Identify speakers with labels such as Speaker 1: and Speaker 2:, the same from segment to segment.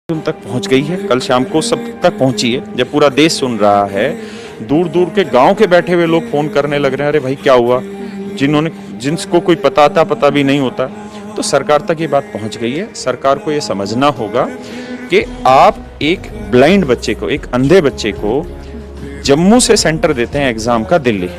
Speaker 1: उन तक पहुंच गई है, कल शाम को सब तक पहुंची है। जब पूरा देश सुन रहा है, दूर दूर के गांव के बैठे हुए लोग फोन करने लग रहे हैं, अरे भाई क्या हुआ, जिनको कोई पता भी नहीं होता। तो सरकार तक ये बात पहुंच गई है। सरकार को ये समझना होगा कि आप एक ब्लाइंड बच्चे को, एक अंधे बच्चे को जम्मू से सेंटर देते हैं एग्जाम का दिल्ली।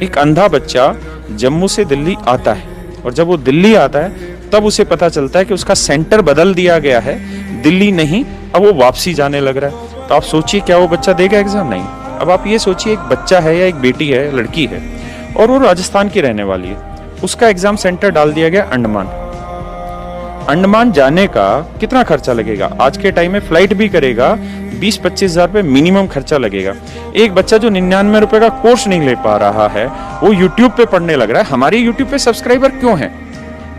Speaker 1: एक अंधा बच्चा जम्मू से दिल्ली आता है और जब वो दिल्ली आता है तब उसे पता चलता है कि उसका सेंटर बदल दिया गया है, दिल्ली नहीं, अब वो वापसी जाने लग रहा है। तो आप सोचिए क्या वो बच्चा देगा एग्जाम? नहीं। अब आप ये सोचिए एक बच्चा है या एक बेटी है, लड़की है और वो राजस्थान की रहने वाली है, उसका एग्जाम सेंटर डाल दिया गया अंडमान। अंडमान जाने का कितना खर्चा लगेगा? आज के टाइम में फ्लाइट भी करेगा 20-25 हजार रुपये मिनिमम खर्चा लगेगा। एक बच्चा जो 99 रुपए का कोर्स नहीं ले पा रहा है वो यूट्यूब पे पढ़ने लग रहा है। हमारे यूट्यूब पे सब्सक्राइबर क्यों है?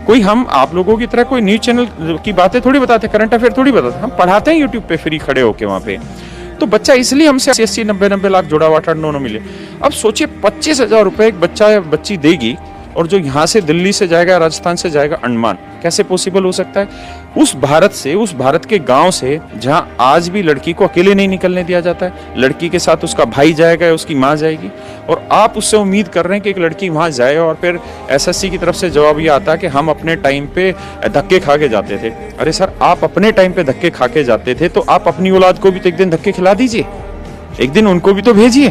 Speaker 1: कोई हम आप लोगों की तरह कोई न्यूज चैनल की बातें थोड़ी बताते, करंट अफेयर थोड़ी बताते, हम पढ़ाते हैं यूट्यूब पे फ्री खड़े होके वहां पे। तो बच्चा इसलिए हमसे 80-90 लाख जुड़ा हुआ टर्न मिले। अब सोचिए 25,000 रुपए एक बच्चा या बच्ची देगी और जो यहाँ से दिल्ली से जाएगा, राजस्थान से जाएगा अंडमान, कैसे पॉसिबल हो सकता है? उस भारत के गांव से जहां आज भी लड़की को अकेले नहीं निकलने दिया जाता है, लड़की के साथ उसका भाई जाएगा या उसकी माँ जाएगी, और आप उससे उम्मीद कर रहे हैं कि एक लड़की वहां जाए और फिर एसएससी की तरफ से जवाब ये आता है कि हम अपने टाइम पे धक्के खा के जाते थे। अरे सर, आप अपने टाइम पे धक्के खा के जाते थे तो आप अपनी औलाद को भी तो एक दिन धक्के खिला दीजिए, एक दिन उनको भी तो भेजिए।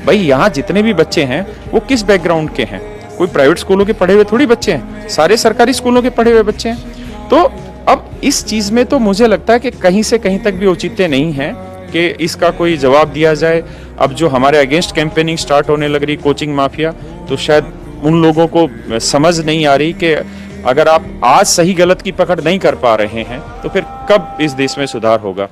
Speaker 1: भाई यहाँ जितने भी बच्चे हैं वो किस बैकग्राउंड के हैं? कोई प्राइवेट स्कूलों के पढ़े हुए थोड़ी बच्चे हैं, सारे सरकारी स्कूलों के पढ़े हुए बच्चे हैं। तो अब इस चीज में तो मुझे लगता है कि कहीं से कहीं तक भी औचित्य नहीं है कि इसका कोई जवाब दिया जाए। अब जो हमारे अगेंस्ट कैंपेनिंग स्टार्ट होने लग रही कोचिंग माफिया, तो शायद उन लोगों को समझ नहीं आ रही कि अगर आप आज सही गलत की पकड़ नहीं कर पा रहे हैं तो फिर कब इस देश में सुधार होगा।